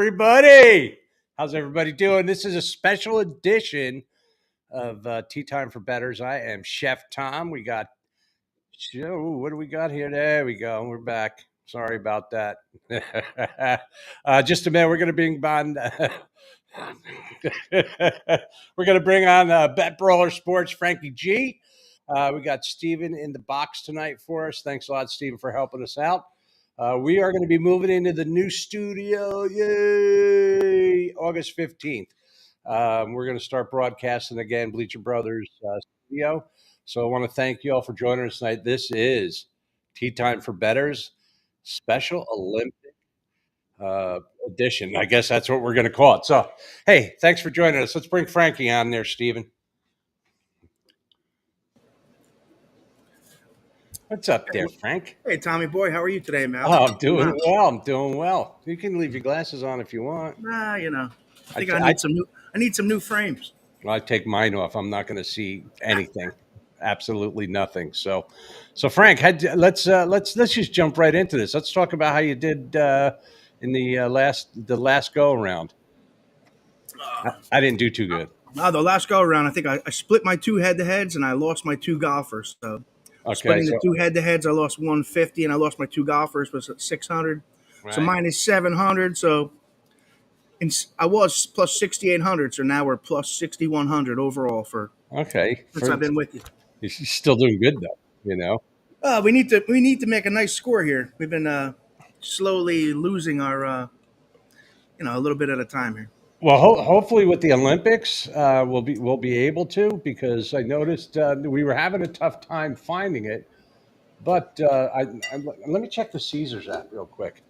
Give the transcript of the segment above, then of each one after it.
everybody. How's everybody doing? This is a special edition of Tea Time for Betters. I am Chef Thom. We got, what do we got here? There we go. We're back. Sorry about that. Just a minute. We're going to bring on. We're going to bring on Bet Brawler Sports, Frankie G. We got Steven in the box tonight for us. Thanks a lot, Steven, for helping us out. We are going to be moving into the new studio. Yay! August 15th. We're going to start broadcasting again, Bleacher Brothers studio. So I want to thank you all for joining us tonight. This is Tea Time for Betters, Special Olympic edition. I guess that's what we're going to call it. So, hey, thanks for joining us. Let's bring Frankie on there, Steven. What's up there, Frank? Hey, Tommy boy, how are you today, man? Oh, I'm doing well. I'm doing well. You can leave your glasses on if you want. Nah, I think I need some new frames. Well, I take mine off. I'm not going to see anything, absolutely nothing. So Frank, let's just jump right into this. Let's talk about how you did in the last go around. I didn't do too good. The last go around, I think I split my two head-to-heads and I lost my two golfers. So splitting the two head-to-heads, I lost 150 and I lost my two golfers was 600. Right. So mine is 700. So I was plus 6,800. So now we're plus 6,100 overall since I've been with you. You're still doing good though, We need to make a nice score here. We've been slowly losing our a little bit at a time here. Well, hopefully with the Olympics, we'll be able to, because I noticed we were having a tough time finding it. But let me check the Caesars app real quick.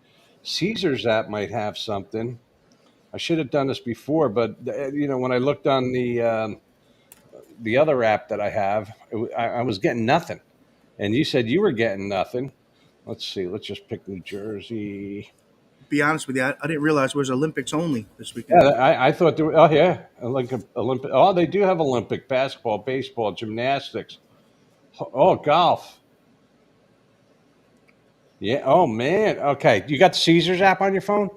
Caesars app might have something. I should have done this before, but when I looked on the other app that I have, I was getting nothing, and you said you were getting nothing. Let's see. Let's just pick New Jersey. Be honest with you, I didn't realize it was Olympics only this weekend. Yeah, I thought there were. Oh yeah, Olympic. Oh, they do have Olympic basketball, baseball, gymnastics. Oh, golf. Yeah. Oh man. Okay, you got the Caesars app on your phone?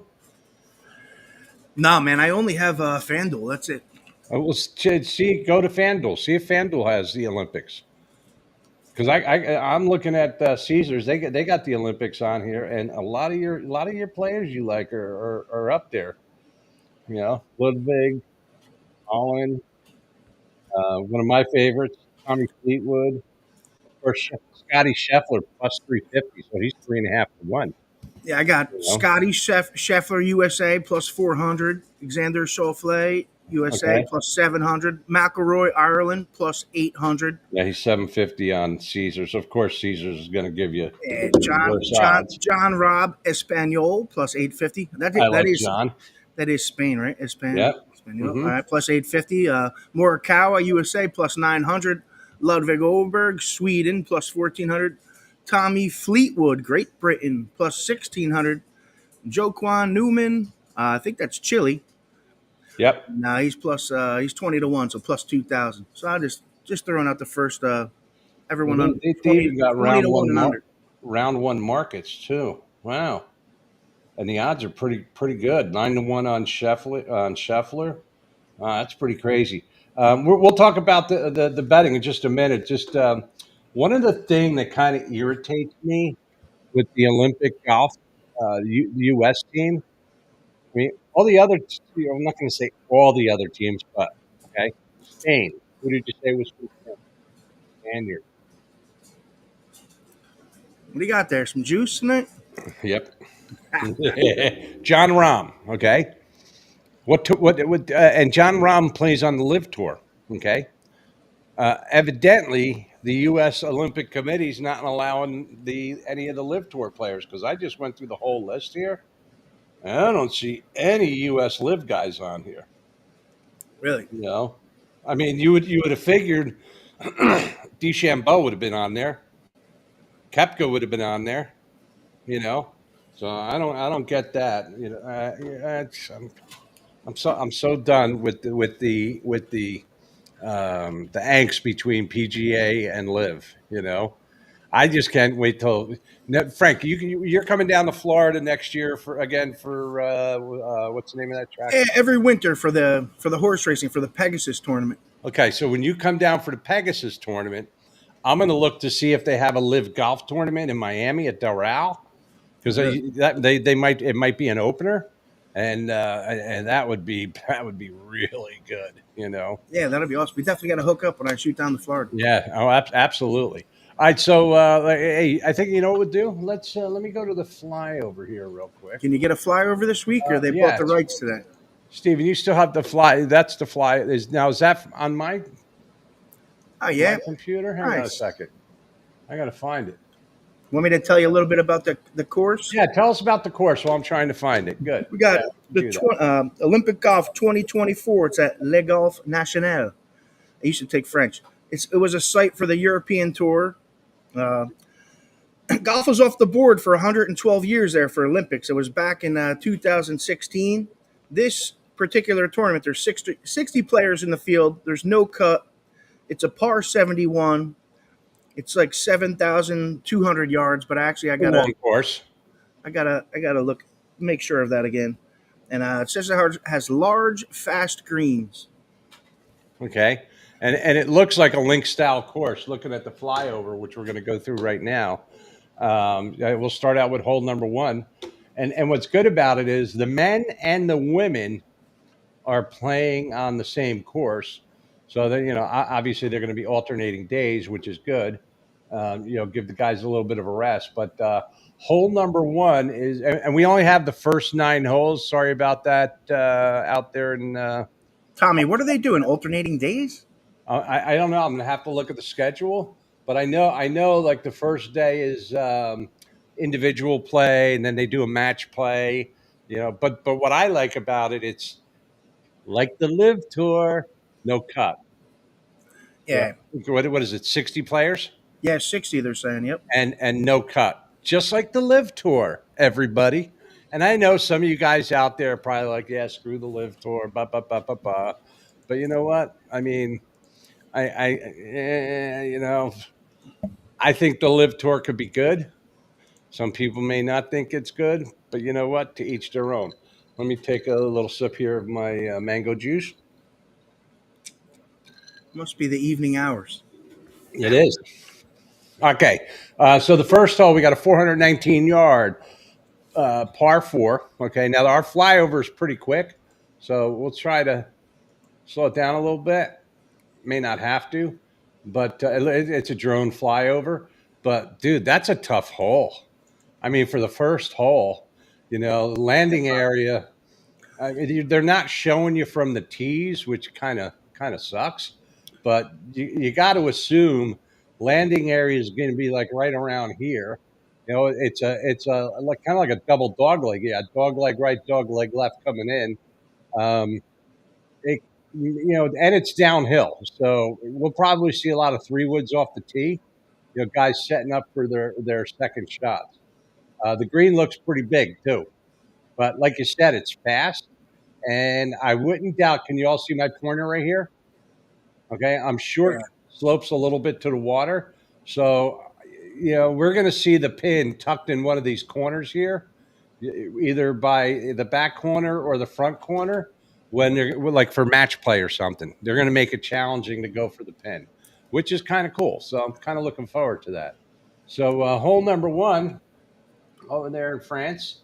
No, man. I only have FanDuel. That's it. Well, go to FanDuel. See if FanDuel has the Olympics. Because I'm looking at Caesars. They got the Olympics on here, and a lot of your players you like are up there. Ludwig, Holland, one of my favorites, Tommy Fleetwood, or Scotty Scheffler plus 350, so he's 3.5 to 1. Yeah, I got Scotty Scheffler USA plus 400, Xander Schauffele USA plus 700, McIlroy Ireland plus 800. Yeah, he's 750 on Caesars. Of course, Caesars is going to give you John Robb Espanol plus 850. That is Spain, right? Espanol. Yeah. All right, plus 850. Morikawa USA plus 900. Ludwig Oberg Sweden plus 1400. Tommy Fleetwood Great Britain plus 1600. Joaquin Newman, I think that's Chile. Yep. No, he's 20 to 1, so plus 2,000. So I just throwing out the first everyone on. They even got round one markets too. Wow, and the odds are pretty good. 9 to 1 on Scheffler. That's pretty crazy. We'll talk about the betting in just a minute. Just one of the things that kind of irritates me with the Olympic golf, the U.S. team. I mean, all the other, I'm not going to say all the other teams, but okay, Spain. Who did you say was from Spain? Spaniard. What do you got there? Some juice tonight? Yep. John Rahm. Okay. And John Rahm plays on the Live Tour. Okay. Evidently, the U.S. Olympic Committee is not allowing any of the Live Tour players, because I just went through the whole list here. I don't see any U.S. Live guys on here. Really? I mean, you would have figured DeChambeau would have been on there. Koepka would have been on there. So I don't get that. I'm so done with the angst between PGA and Live. I just can't wait till Frank. You're coming down to Florida next year for what's the name of that track? Every winter for the horse racing for the Pegasus tournament. Okay, so when you come down for the Pegasus tournament, I'm going to look to see if they have a live golf tournament in Miami at Doral because Really? they might it might be an opener, and that would be really good. Yeah, that'll be awesome. We definitely got to hook up when I shoot down to Florida. Yeah. Oh, absolutely. All right. So, hey, I think you know what we'll do. Let me go to the flyover here real quick. Can you get a flyover this week, or they Yeah, bought the rights to that? Steven, you still have the fly. That's the fly. Is that on my Oh yeah, computer? Hang on a nice. second. I got to find it. Want me to tell you a little bit about the course? Yeah, tell us about the course while I'm trying to find it. Good. We got Yeah, the Olympic Golf 2024. It's at Le Golf National. I used to take French. It was a site for the European Tour. Uh, golf was off the board for 112 years there for Olympics. It was back in 2016. This particular tournament, there's 60 players in the field. There's no cut. It's a par 71. It's like 7,200 yards, but actually I gotta course. I gotta look make sure of that again. And it says it has large, fast greens. Okay. And it looks like a link style course. Looking at the flyover, which we're going to go through right now. We'll start out with hole number one. And what's good about it is the men and the women are playing on the same course. So that, obviously they're going to be alternating days, which is good. Give the guys a little bit of a rest. But hole number one is, and we only have the first 9 holes. Sorry about that out there in. Tommy, what are they doing? Alternating days? I don't know. I'm gonna have to look at the schedule, but I know. Like the first day is individual play, and then they do a match play. But what I like about it, it's like the Live Tour, no cut. Yeah. What is it? 60 players? Yeah, 60. They're saying. Yep. And no cut, just like the Live Tour. Everybody. And I know some of you guys out there are probably like, yeah, screw the Live Tour, But you know what? I mean. I think the Live Tour could be good. Some people may not think it's good, but you know what? To each their own. Let me take a little sip here of my mango juice. Must be the evening hours. It is. Okay. So the first hole, we got a 419 yard par 4. Okay. Now our flyover is pretty quick, so we'll try to slow it down a little bit. May not have to, but it's a drone flyover. But dude, that's a tough hole. I mean, for the first hole, landing area, they're not showing you from the tees, which kind of sucks. But you got to assume landing area is going to be like right around here. It's a like kind of like a double dog leg. Yeah, dog leg right, dog leg left coming in. Um, and it's downhill, so we'll probably see a lot of 3-woods off the tee. Guys setting up for their second shots. The green looks pretty big too, but like you said, it's fast, and I wouldn't doubt. Can you all see my pointer right here? Okay, I'm sure it slopes a little bit to the water, so we're going to see the pin tucked in one of these corners here, either by the back corner or the front corner. When they're like for match play or something, they're going to make it challenging to go for the pin, which is kind of cool. So I'm kind of looking forward to that. So hole number one over there in France.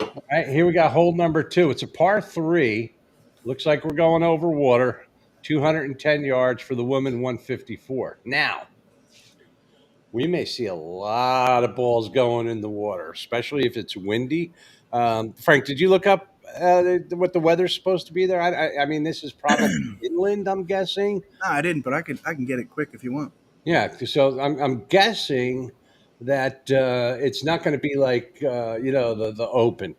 All right, here we got hole number 2. It's a par 3. Looks like we're going over water. 210 yards for the woman, 154. Now, we may see a lot of balls going in the water, especially if it's windy. Frank, did you look up what the weather's supposed to be there? I mean, this is probably inland, I'm guessing. No, I didn't, but I can get it quick if you want. Yeah, so I'm guessing that it's not going to be like the Open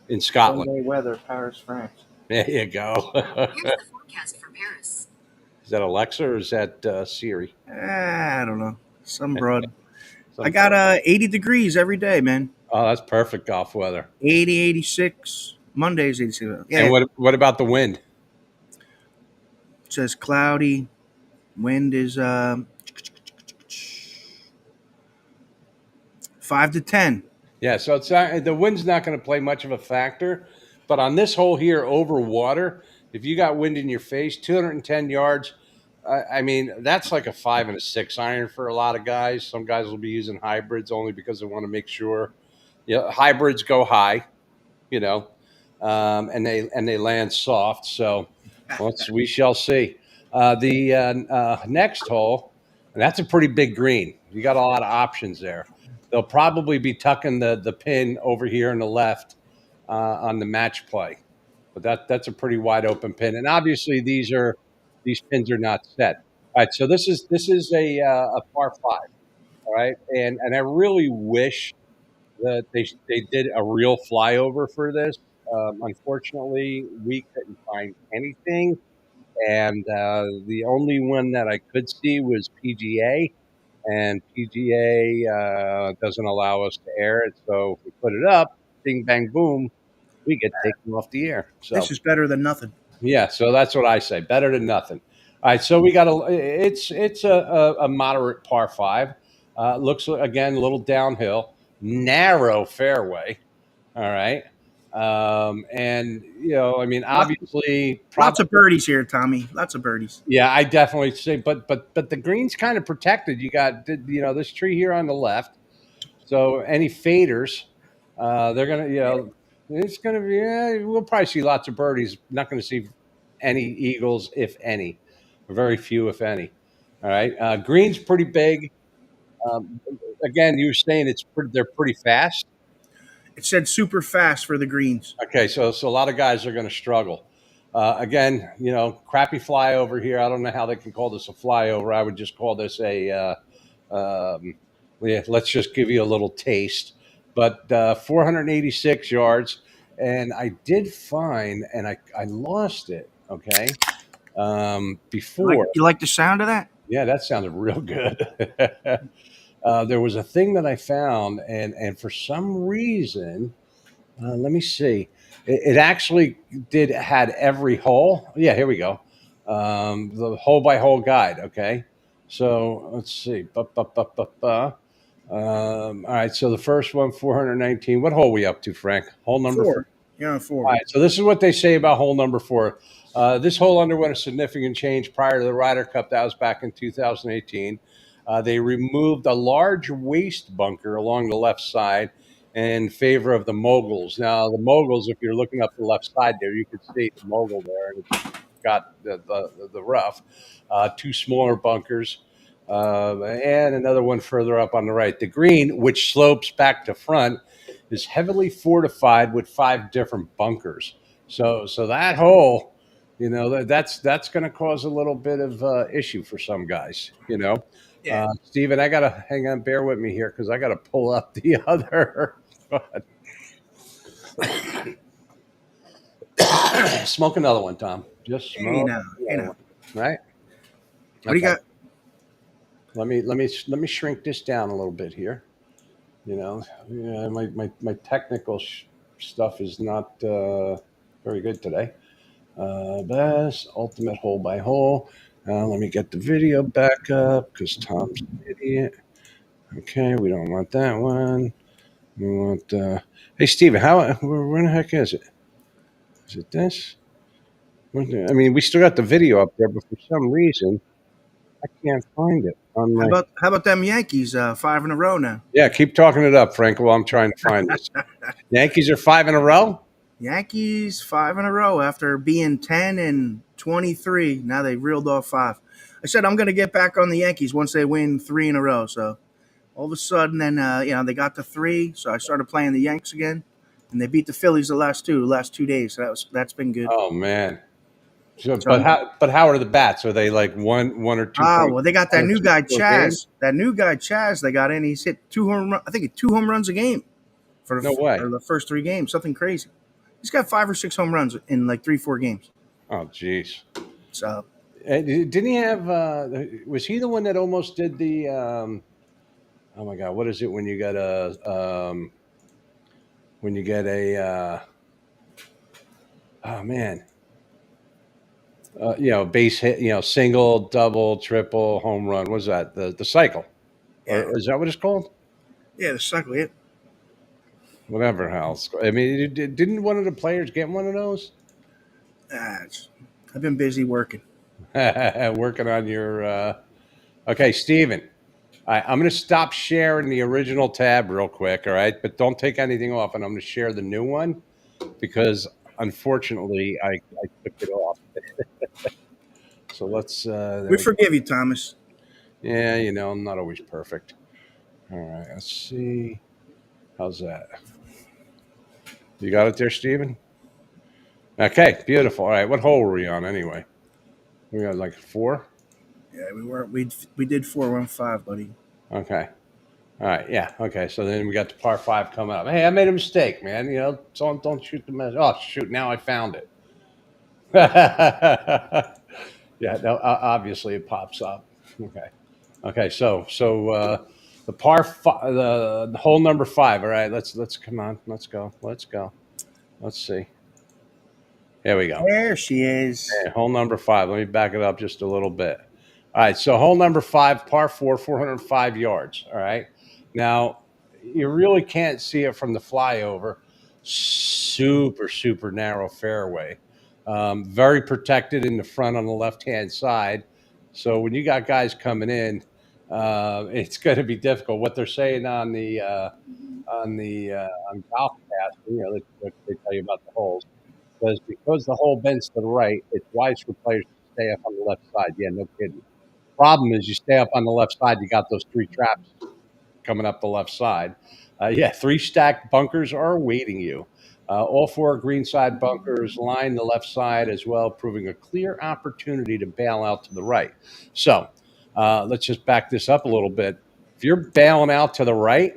in Scotland. Sunday weather, Paris, France. There you go. Here's the forecast for Paris. Is that Alexa or is that Siri? I don't know. Some broad. I got 80 degrees every day, man. Oh, that's perfect golf weather. 80, 86. Monday's 86. Yeah. And what about the wind? It says cloudy. Wind is 5 to 10. Yeah, so it's not, the wind's not going to play much of a factor. But on this hole here over water, if you got wind in your face, 210 yards, I mean, that's like a 5 and a 6 iron for a lot of guys. Some guys will be using hybrids only because they want to make sure. Yeah, hybrids go high, you know, and they land soft. So we shall see. The next hole, and that's a pretty big green. You got a lot of options there. They'll probably be tucking the pin over here on the left on the match play, but that's a pretty wide open pin. And obviously these pins are not set. All right, so this is a par five. All right, and I really wish that they did a real flyover for this. Unfortunately, we couldn't find anything, and the only one that I could see was PGA, and PGA doesn't allow us to air it. So if we put it up, bing bang boom, we get taken off the air. So This is better than nothing. yeah, so that's what I say. Better than nothing. All right, so we got a. It's a moderate par five. Looks again a little downhill, narrow fairway. All right, and I mean, obviously, Lots of birdies here, Tommy. Lots of birdies. yeah, I definitely say, but the green's kind of protected. You got this tree here on the left, so any faders, they're gonna it's gonna be. We'll probably see lots of birdies. Not going to see any eagles, if any, very few, if any. All right, green's pretty big. Um, Again, you were saying they're pretty fast. It said super fast for the greens. Okay, so a lot of guys are going to struggle. Again, crappy flyover here. I don't know how they can call this a flyover. I would just call this let's just give you a little taste. But 486 yards, and I did find, and I lost it. Okay, before. You like the sound of that? Yeah, that sounded real good. There was a thing that I found, and for some reason. Let me see. It actually had every hole. Yeah, here we go. The hole by hole guide. Okay, so let's see. All right, so the first one, 419. What hole are we up to, Frank? Hole number 4. You're on 4. All right, so this is what they say about hole number 4. This hole underwent a significant change prior to the Ryder Cup. That was back in 2018. They removed a large waste bunker along the left side in favor of the moguls. Now, the moguls, if you're looking up the left side there, you can see the mogul there, and it's got the rough. 2 smaller bunkers, and another one further up on the right. The green, which slopes back to front, is heavily fortified with 5 different bunkers. So that hole, that's going to cause a little bit of issue for some guys. Yeah. Steven, I gotta hang on. Bear with me here because I gotta pull up the other. Smoke another one, Tom. Just smoke. Right. What do you got? Let me shrink this down a little bit here. My technical stuff is not very good today. Best ultimate hole by hole. Let me get the video back up because Tom's an idiot. Okay, we don't want that one. We want. Hey, Steven, where the heck is it? Is it this? I mean, we still got the video up there, but for some reason, I can't find it. How about them Yankees? 5 in a row now. Yeah, keep talking it up, Frank, while I'm trying to find this. Yankees are 5 in a row? Yankees 5 in a row after being 10 and 23. Now they reeled off 5. I said I'm going to get back on the Yankees once they win 3 in a row. So all of a sudden, then they got to 3. So I started playing the Yanks again, and they beat the Phillies the last 2 days. So that's been good. Oh man. But how are the bats? Are they like one or 2? Well, they got that new guy Chaz. Games? That new guy Chaz they got in. He's hit 2 home runs a game for the first 3 games. Something crazy. He's got 5 or 6 home runs in like 3-4 games. Oh, jeez. So, didn't he have? Was he the one that almost did the? Oh my God! What is it when you get a? Oh man. Base hit. Single, double, triple, home run. What is that? The cycle? Yeah. Or is that what it's called? Yeah, the sucker. Yeah. Whatever else. I mean, didn't one of the players get one of those? I've been busy working. Working on your. Okay, Steven. All right, I'm going to stop sharing the original tab real quick. All right, but don't take anything off, and I'm going to share the new one because unfortunately I took it off. So let's. There We we go. forgive you, Thomas. Yeah, I'm not always perfect. All right, let's see. How's that? You got it there, Steven? Okay, beautiful. All right, what hole were we on anyway? We got like 4. Yeah, we did 415, buddy. Okay. All right. Yeah. Okay. So then we got the par 5 coming up. Hey, I made a mistake, man. Don't shoot the mess. Oh shoot! Now I found it. Yeah. No, obviously it pops up. Okay. Okay. So the the hole number 5. All right. Let's come on. Let's go. Let's go. Let's see. There we go. There she is. Okay, hole number 5. Let me back it up just a little bit. All right. So hole number 5, par 4, 405 yards. All right. Now you really can't see it from the flyover. Super, super narrow fairway. Very protected in the front on the left hand side. So when you got guys coming in, it's going to be difficult. What they're saying on golf cast, they tell you about the holes because the hole bends to the right, it's wise for players to stay up on the left side. Yeah, no kidding. Problem is, you stay up on the left side, you got those 3 traps coming up the left side. Yeah, 3 stacked bunkers are awaiting you. All 4 greenside bunkers line the left side as well, proving a clear opportunity to bail out to the right. So let's just back this up a little bit. If you're bailing out to the right,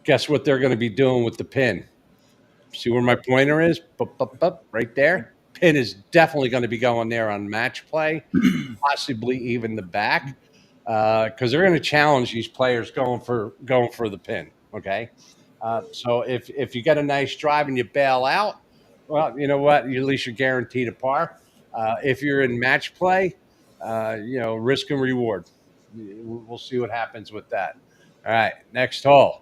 guess what they're going to be doing with the pin? See where my pointer is? Bup, bup, bup, right there. Pin is definitely going to be going there on match play, possibly even the back, because they're going to challenge these players going for the pin. Okay, so if you get a nice drive and you bail out, well, you know what? At least you're guaranteed a par. If you're in match play, risk and reward. We'll see what happens with that. All right, next hole.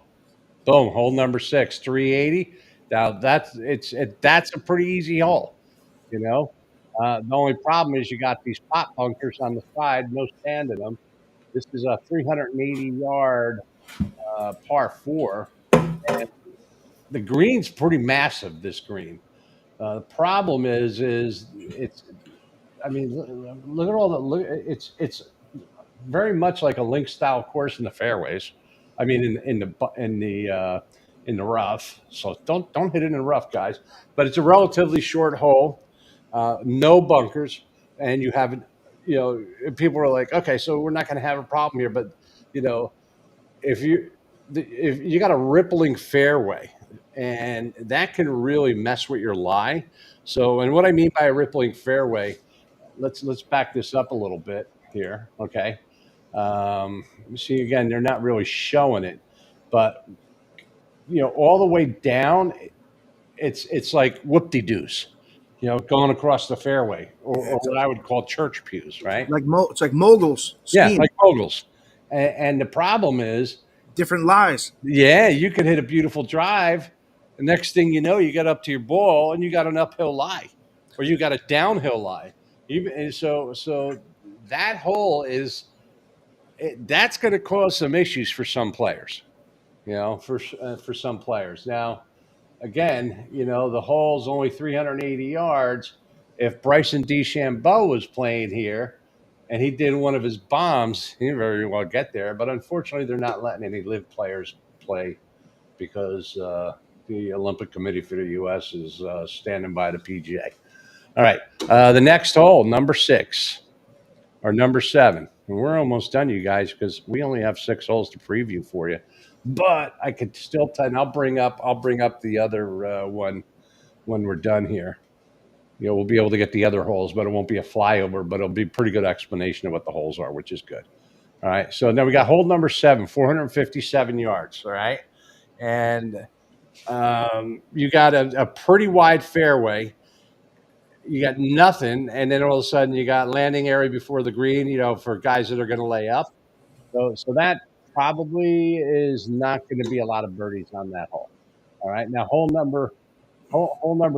Boom, hole number 6, 380. Now that's a pretty easy hole, you know. The only problem is you got these pot bunkers on the side, no stand in them. This is a 380-yard par 4, and the green's pretty massive. This green. The problem is it's. I mean, look at all the look. It's very much like a link style course in the fairways. I mean, in the rough. So don't hit it in the rough, guys. But it's a relatively short hole, no bunkers, and you have people are like, okay, so we're not going to have a problem here. But you know, if you got a rippling fairway, and that can really mess with your lie. So, and what I mean by a rippling fairway, let's back this up a little bit here, okay? See again, they're not really showing it, but all the way down, it's like whoop-de-doos, going across the fairway, or what I would call church pews, right? It's like moguls Yeah, scheme. like moguls. And the problem is, Different lies. yeah, you could hit a beautiful drive. The next thing you know, you get up to your ball and you got an uphill lie, or you got a downhill lie. And so that hole that's going to cause some issues for some players. For some players. Now, again, the hole's only 380 yards. If Bryson DeChambeau was playing here and he did one of his bombs, he very well get there. But unfortunately, they're not letting any live players play because the Olympic Committee for the U.S. is standing by the PGA. All right, the next hole, number 6 or number 7. And we're almost done, you guys, because we only have 6 holes to preview for you. But I could still tell, and I'll bring up the other one when we're done here. We'll be able to get the other holes, but it won't be a flyover, but it'll be a pretty good explanation of what the holes are, which is good. All right, so now we got hole number 7, 457 yards. All right, and you got a pretty wide fairway. You got nothing, and then all of a sudden you got landing area before the green. For guys that are going to lay up. So probably is not going to be a lot of birdies on that hole. All right. Now, hole number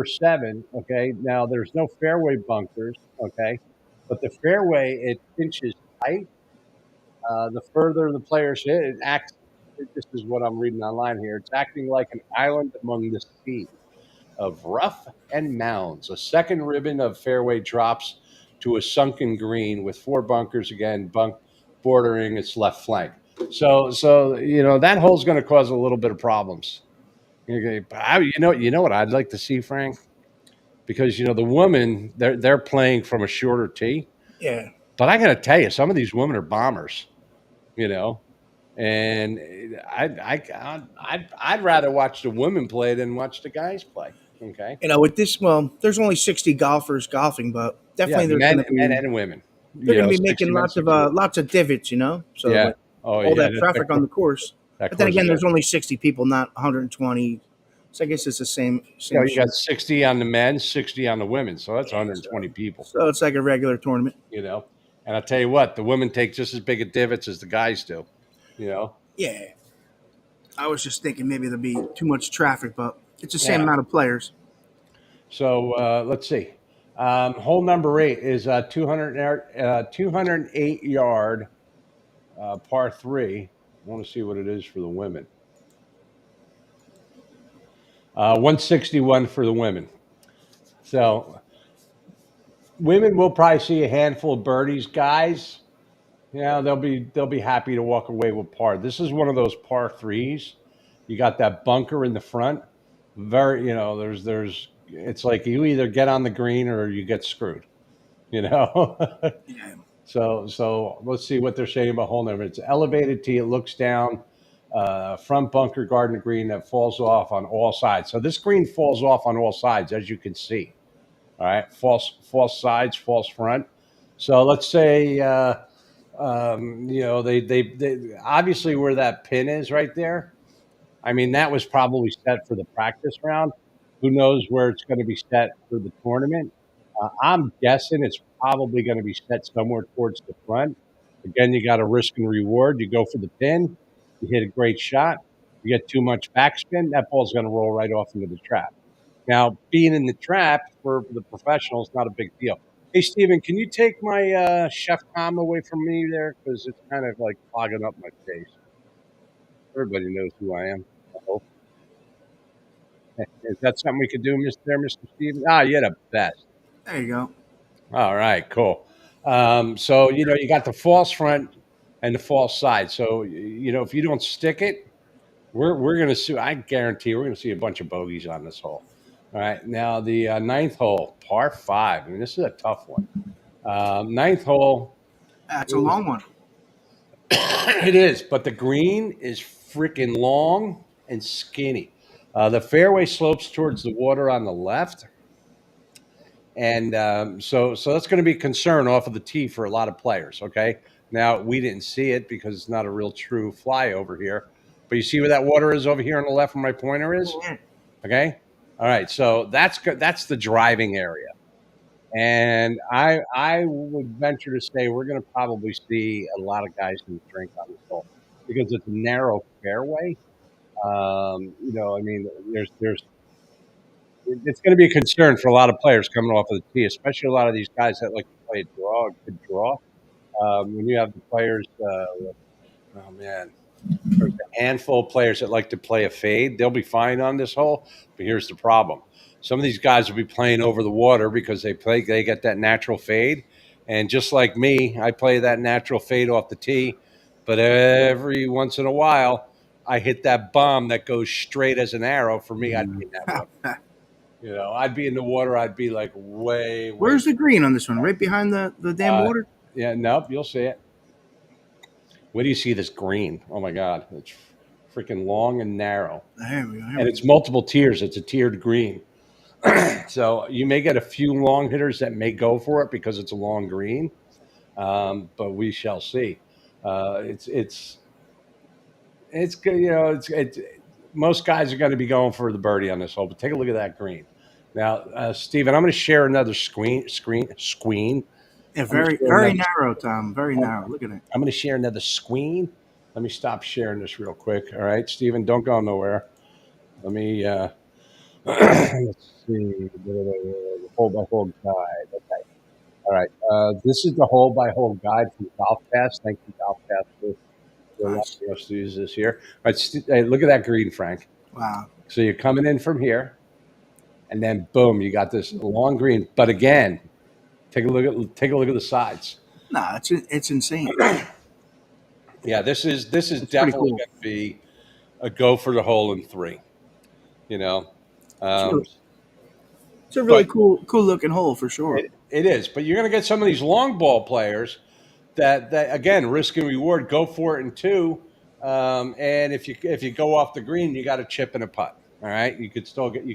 7. Okay. Now, there's no fairway bunkers. Okay. But the fairway, it pinches tight. The further the players hit, it acts. This is what I'm reading online here. It's acting like an island among the sea of rough and mounds. A second ribbon of fairway drops to a sunken green with 4 bunkers again, bordering its left flank. So that hole's going to cause a little bit of problems. You know what I'd like to see, Frank, because the women they're playing from a shorter tee. Yeah. But I got to tell you, some of these women are bombers. And I'd rather watch the women play than watch the guys play. Okay. With this, well, there's only 60 golfers golfing, but definitely there's going to be men and women. They're going to be 60 making men, lots of divots, So yeah. with all that traffic on the course. But then again, there's only 60 people, not 120. So I guess it's the same. You got 60 on the men, 60 on the women, so that's 120 people. So it's like a regular tournament. And I'll tell you what, the women take just as big a divots as the guys do. Yeah. I was just thinking maybe there'd be too much traffic, but it's the same amount of players. So let's see. Hole number 8 is 208 yard par 3. I want to see what it is for the women. 161 for the women. So women will probably see a handful of birdies. Guys, they'll be happy to walk away with par. This is one of those par 3s. You got that bunker in the front. There's it's like you either get on the green or you get screwed. Yeah. So let's see what they're saying about hole number. It's elevated tee. It looks down. Front bunker, garden green that falls off on all sides. So this green falls off on all sides, as you can see. All right, false sides, false front. So let's say, they obviously where that pin is right there. I mean, that was probably set for the practice round. Who knows where it's going to be set for the tournament? I'm guessing it's probably going to be set somewhere towards the front. Again, you got a risk and reward. You go for the pin. You hit a great shot. You get too much backspin, that ball's going to roll right off into the trap. Now, being in the trap for the professional is not a big deal. Hey, Steven, can you take my Chef Thom away from me there? Because it's kind of like clogging up my face. Everybody knows who I am, I hope. Is that something we could do, Mr. Steven? You're the best. There you go. All right, cool. So, you got the false front and the false side. So, if you don't stick it, we're going to see. I guarantee we're going to see a bunch of bogeys on this hole. All right. Now, the 9th hole, par 5. I mean, this is a tough one. 9th hole. That's a long one. It is, but the green is freaking long and skinny. The fairway slopes towards the water on the left. And so that's going to be a concern off of the tee for a lot of players, okay? Now, we didn't see it because it's not a real true flyover here. But you see where that water is over here on the left where my pointer is? Okay? All right, so that's the driving area. And I would venture to say we're going to probably see a lot of guys who drink on this hole because it's a narrow fairway. There's it's going to be a concern for a lot of players coming off of the tee, especially a lot of these guys that like to play a good draw. When you have the players, there's a handful of players that like to play a fade. They'll be fine on this hole, but here's the problem. Some of these guys will be playing over the water because they get that natural fade. And just like me, I play that natural fade off the tee, but every once in a while, I hit that bomb that goes straight as an arrow. For me, I'd be in that water. I'd be in the water. I'd be like way. Where's the green on this one? Right behind the damn water? Yeah, nope, you'll see it. Where do you see this green? Oh, my God. It's freaking long and narrow. There we go. And it's multiple tiers. It's a tiered green. So you may get a few long hitters that may go for it because it's a long green. But we shall see. It's good. Most guys are going to be going for the birdie on this hole, but take a look at that green. Now, Steven, I'm going to share another screen. Yeah, very narrow, Thom. Very narrow. Look at it. I'm going to share another screen. Let me stop sharing this real quick. All right, Steven, don't go nowhere. Let me let's see the hole by hole guide. Okay. All right. This is the hole by hole guide from Golf Pass. Thank you, Golf Pass, for allowing Nice. us to use this here. All right, hey, look at that green, Frank. Wow. So you're coming in from here, and then boom, you got this long green. But again, take a look at the sides. Nah, it's insane. Yeah, this is It's pretty definitely cool. going to be a go for the hole in 3. You know, It's, um, really, it's a really but cool looking hole for sure. it is. But you're going to get some of these long ball players that again, risk and reward, go for it in 2. And if you go off the green, you got a chip and a putt. All right, you could still get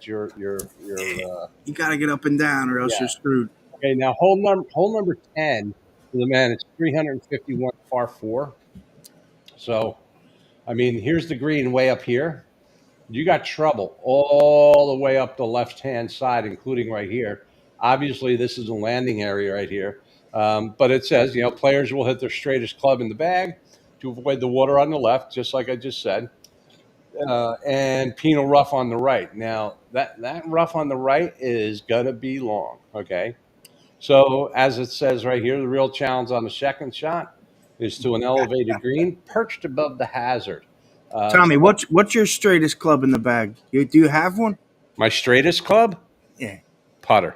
your You got to get up and down, or else yeah. you're screwed. Okay, now hole number 10 for the man, it's 351 par 4. So I mean, here's the green way up here. You got trouble all the way up the left-hand side, including right here. Obviously, this is a landing area right here. But it says, players will hit their straightest club in the bag to avoid the water on the left, just like I just said, and penal rough on the right. Now, that rough on the right is going to be long, okay? So, as it says right here, the real challenge on the second shot is to an elevated green perched above the hazard. Tommy, So what's your straightest club in the bag? Do you have one? my straightest club, Yeah. putter.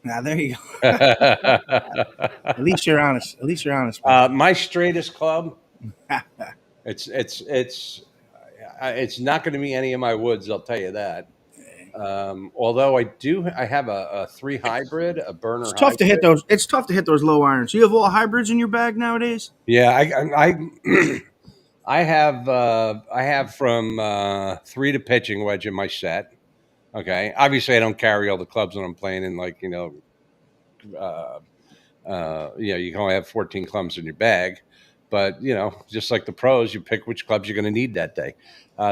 Now there you go. At least you're honest. At least you're honest. My straightest club, it's not going to be any of my woods. I'll tell you that. Although I have a 3 hybrid, a burner It's tough to hit hybrid. those. It's tough to hit those low irons. You have all hybrids in your bag nowadays. Yeah, I have from 3 to pitching wedge in my set. Okay, obviously I don't carry all the clubs when I'm playing in, like, uh, you can only have 14 clubs in your bag, but just like the pros, you pick which clubs you're going to need that day.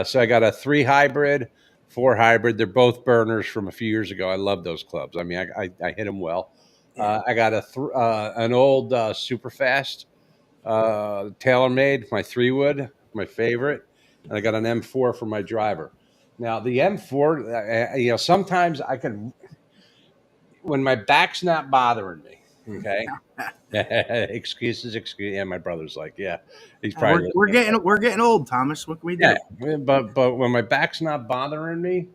So I got a 3 hybrid, 4 hybrid. They're both burners from a few years ago. I love those clubs. I mean, I hit them well. Yeah. I got an old super fast TaylorMade, my 3-wood, my favorite, and I got an M4 for my driver. Now the M4, sometimes I can, when my back's not bothering me. Okay. Excuses. Yeah, my brother's like, yeah, he's probably We're getting old, Thomas. What can we do? yeah. But when my back's not bothering me,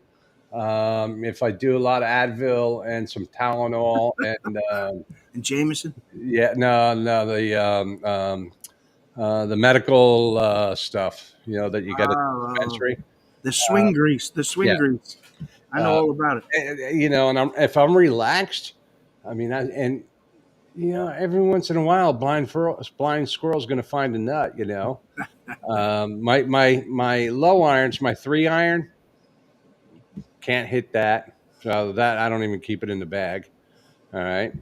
if I do a lot of Advil and some Tylenol and And Jameson. yeah, no, the medical stuff, that you get at the dispensary. The swing grease. The swing Yeah. grease. I know all about it. And if I'm relaxed, I mean, every once in a while, blind squirrel's going to find a nut. My low irons, my 3 iron, can't hit that. So that I don't even keep it in the bag. All right,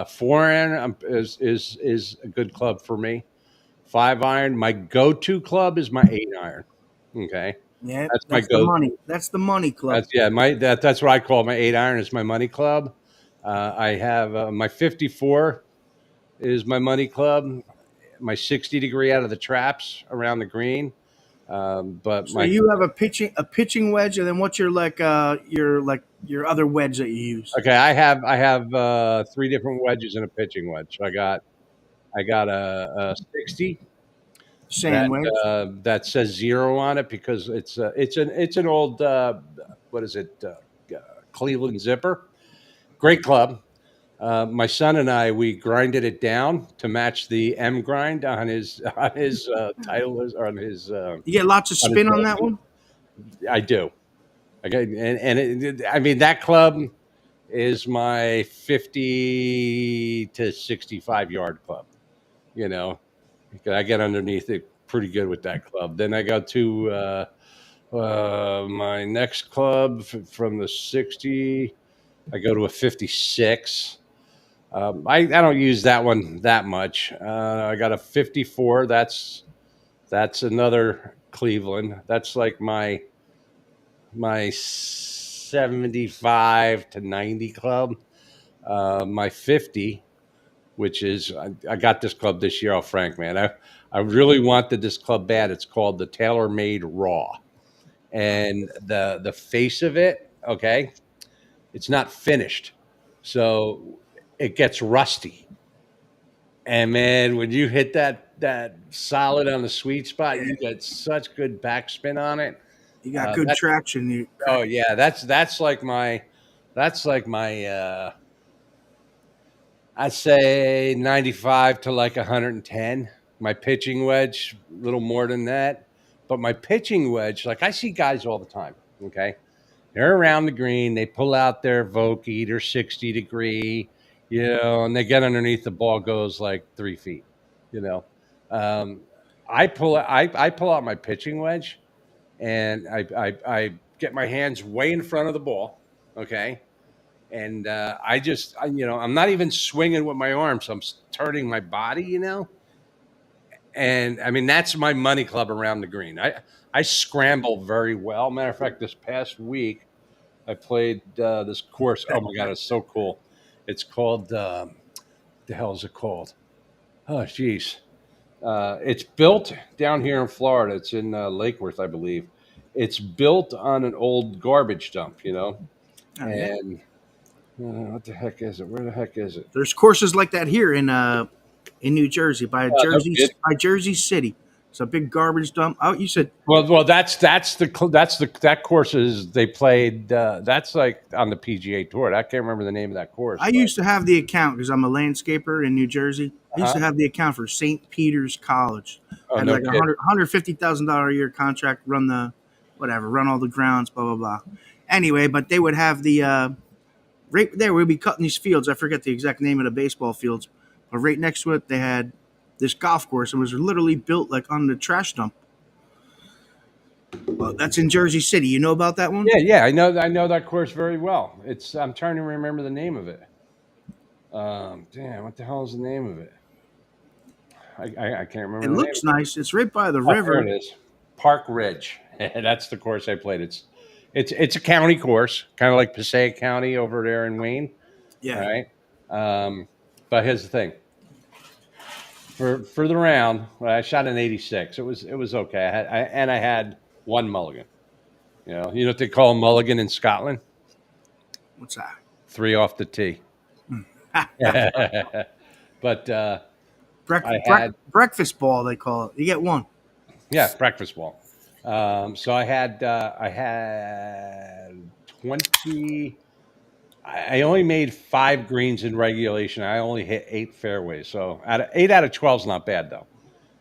4 iron is a good club for me. 5 iron, my go-to club is my 8 iron. Okay, Yeah, that's my that's the go-to. money. That's the money club. That's what I call my 8 iron is my money club. I have my 54 is my money club. My 60 degree out of the traps around the green. But So you have a pitching wedge, and then what's your your other wedge that you use? okay, I have 3 different wedges and a pitching wedge. So I got a 60 Sand wedge. that says 0 on it because it's an old what is it, Cleveland Zipper. Great club. My son and I, we grinded it down to match the M grind on his title on his. You get lots of spin on that one. I do. Okay, and I mean that club is my 50 to 65 yard club. I get underneath it pretty good with that club. Then I go to my next club from the 60. I go to a 56. I don't use that one that much. I got a 54. That's another Cleveland. That's like my 75 to 90 club. My 50, which is I got this club this year. Oh, Frank, man, I really wanted this club bad. It's called the TaylorMade Raw, and the face of it, okay, it's not finished, so it gets rusty. And man, when you hit that solid on the sweet spot, you get such good backspin on it. You got good That traction. You Oh yeah, that's like my I'd say 95 to like 110. My pitching wedge, a little more than that. But my pitching wedge, like I see guys all the time, okay? They're around the green, they pull out their Vokey, their 60 degree, and they get underneath the ball goes like 3 feet, you know. Um, I pull out my pitching wedge and I get my hands way in front of the ball, okay? And I'm not even swinging with my arms. I'm turning my body, And I mean, that's my money club around the green. I scramble very well. Matter of fact, this past week I played this course. Oh my god, it's so cool! It's called the hell is it called? Oh, geez. It's built down here in Florida. It's in Lake Worth, I believe. It's built on an old garbage dump, Oh, yeah. and what the heck is it? Where the heck is it? There's courses like that here in New Jersey No kid. by Jersey City. It's a big garbage dump. Oh, you said Well, that course is they played. That's like on the PGA Tour. I can't remember the name of that course. I used to have the account because I'm a landscaper in New Jersey. I used to Uh-huh. have the account for St. Peter's College. Oh, Had no like a kid. $150,000 a year contract, run all the grounds, blah blah blah. Anyway, but they would have the right there. We'd be cutting these fields. I forget the exact name of the baseball fields, but right next to it, they had this golf course. It was literally built like on the trash dump. Well, that's in Jersey City. You know about that one? Yeah. I know that course very well. I'm trying to remember the name of it. Damn, what the hell is the name of it? I can't remember It the name. looks nice. It's right by the Oh, there river. it is. Park Ridge. That's the course I played. It's a county course, kind of like Passaic County over there in Wayne. All Yeah. right. But here's the thing. For the round, well, I shot an 86. It was okay. I had one mulligan. You know what they call a mulligan in Scotland? What's that? 3 off the tee. But I had Breakfast ball, they call it. You get one. breakfast ball. So I had 20. I only made 5 greens in regulation. I only hit 8 fairways. So 8 out of 12 is not bad though.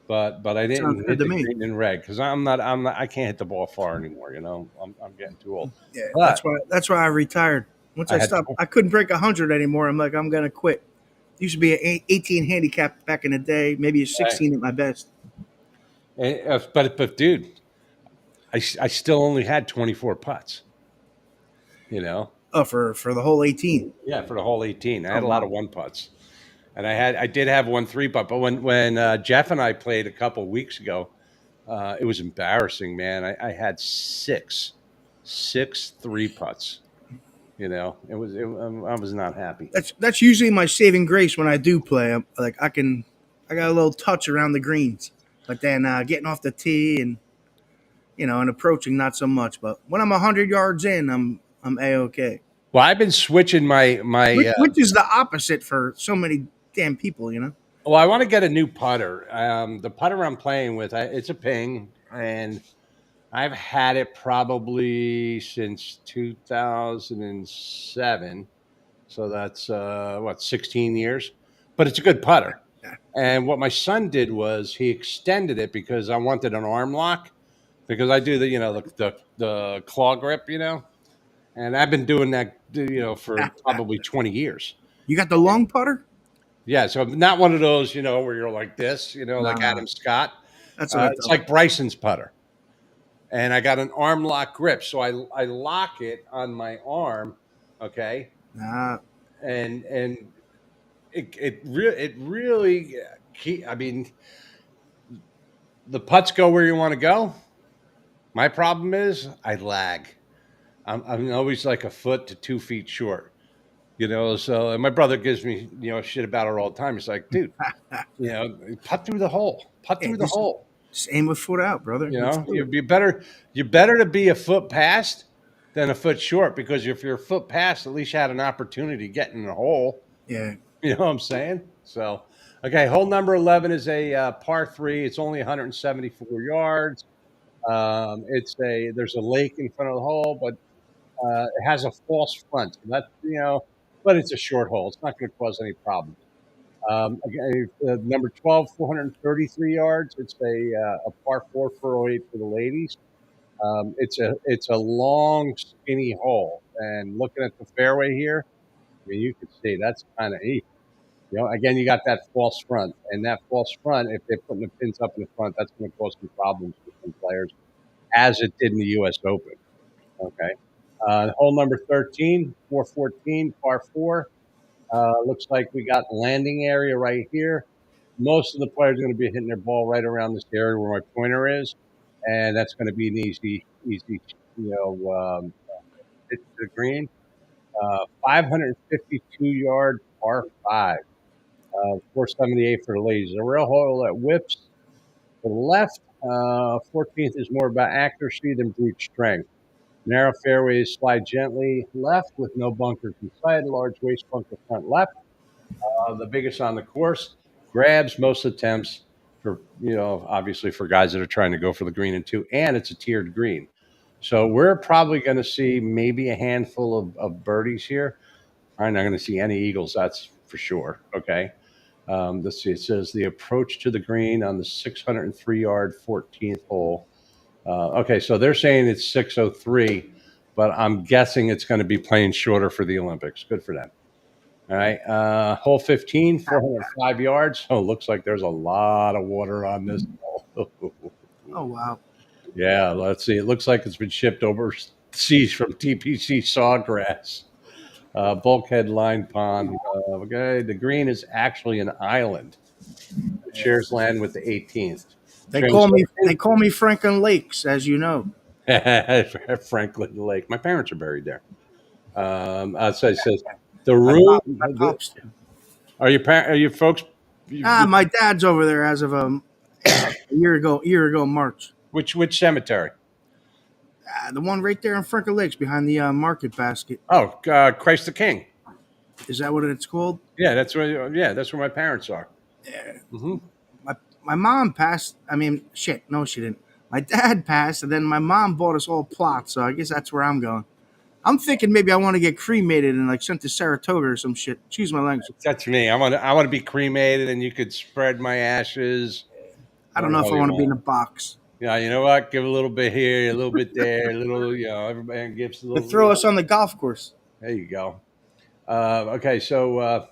But I Sounds didn't good hit to the me. green in reg because I can't hit the ball far anymore. I'm getting too old. Yeah, But that's why I retired. Once I I had stopped, I couldn't break 100 anymore. I'm like, I'm gonna quit. Used to be an 18 handicap back in the day, maybe a 16 at my best. but dude, I still only had 24 putts. You know, Oh, for the whole 18. yeah, for the whole 18. I Oh had a lot wow. of 1 putts. And I did have 1 3 putt, but when Jeff and I played a couple weeks ago, it was embarrassing, man. I had six 3 putts. I was not happy. That's usually my saving grace when I do play. I'm, like I got a little touch around the greens, but then getting off the tee and and approaching not so much. But when I'm 100 yards in, I'm a okay. Well, I've been switching Which is the opposite for so many damn people, Well, I want to get a new putter. The putter I'm playing with, it's a Ping, and I've had it probably since 2007. So that's 16 years. But it's a good putter. Yeah. And what my son did was he extended it because I wanted an arm lock because I do the claw grip, and I've been doing that for probably 20 years. You got the long putter? Yeah, so I'm not one of those, where you're like this, like Nah, Adam Scott. that's what I It's thought. like Bryson's putter. And I got an arm lock grip. So I lock it on my arm, okay? Nah, And it really I mean, the putts go where you want to go. My problem is I lag. I'm always like a foot to 2 feet short. So and my brother gives me, shit about it all the time. He's like, dude, putt through the hole, putt through the hole. Just aim a foot out, brother. You're better to be a foot past than a foot short, because if you're a foot past, at least you had an opportunity to get in the hole. Yeah. You know what I'm saying? So, okay, hole number 11 is a par 3. It's only 174 yards. There's a lake in front of the hole, but it has a false front. So that's, but it's a short hole. It's not going to cause any problems. Number 12, 433 yards. It's a par 4 408 for the ladies. It's a long, skinny hole. And looking at the fairway here, I mean, you can see that's kind of easy. Again, you got that false front, and that false front, if they're putting the pins up in the front, that's going to cause some problems for some players, as it did in the U.S. Open. Okay. Hole number 13, 414, par 4. Looks like we got landing area right here. Most of the players are going to be hitting their ball right around this area where my pointer is, and that's going to be an easy, hit to the green. 552-yard par 5. 478 for the ladies. A real hole that whips to the left. 14th is more about accuracy than brute strength. Narrow fairways slide gently left with no bunkers in sight. A large waist bunker front left. The biggest on the course. Grabs most attempts for, obviously for guys that are trying to go for the green in 2, and it's a tiered green. So we're probably going to see maybe a handful of birdies here. I'm not going to see any eagles, that's for sure. Okay. Let's see. It says the approach to the green on the 603-yard 14th hole. Okay, so they're saying it's 603, but I'm guessing it's going to be playing shorter for the Olympics. Good for them. All right. Hole 15, 405 yards. Oh, looks like there's a lot of water on this hole. Oh, wow. Yeah, let's see. It looks like it's been shipped overseas from TPC Sawgrass. Bulkhead line pond. Okay, the green is actually an island. It shares land with the 18th. They call me Franklin Lakes, as you know. Franklin Lake. My parents are buried there. So it says the room. My pops do. Are you folks? My dad's over there as of a year ago March. Which cemetery? The one right there in Franklin Lakes behind the market basket. Oh, Christ the King. Is that what it's called? Yeah, that's where my parents are. Yeah. Mm-hmm. My mom passed. I mean, shit. No, she didn't. My dad passed, and then my mom bought us all plots. So I guess that's where I'm going. I'm thinking maybe I want to get cremated and like sent to Saratoga or some shit. Choose my language. That's me. I want to be cremated, and you could spread my ashes. I don't know if I want to be in a box. Yeah, you know what? Give a little bit here, a little bit there, a little. Everybody gives a little. But throw us on the golf course. There you go. Okay, so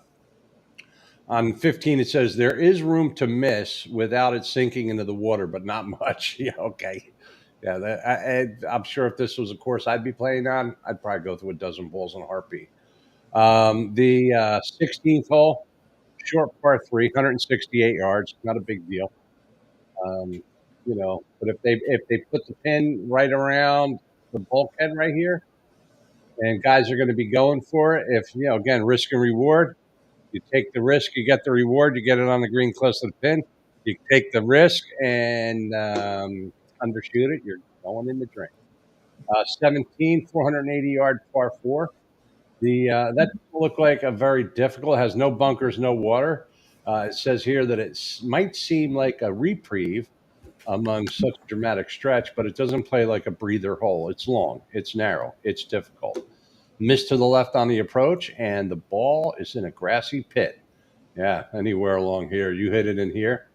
on 15 it says there is room to miss without it sinking into the water, but not much. Yeah, okay. Yeah, I'm sure if this was a course I'd be playing on, I'd probably go through a dozen balls in a heartbeat. The 16th hole, short par 3, 168 yards, not a big deal. But if they put the pin right around the bulkhead right here, and guys are going to be going for it, again, risk and reward. You take the risk, you get the reward, you get it on the green close to the pin. You take the risk and undershoot it, you're going in the drain. 17, 480-yard par 4. That looked like a very difficult. It has no bunkers, no water. It says here that it might seem like a reprieve among such a dramatic stretch, but it doesn't play like a breather hole. It's long, it's narrow, it's difficult. Missed to the left on the approach, and the ball is in a grassy pit. Yeah, anywhere along here. You hit it in here,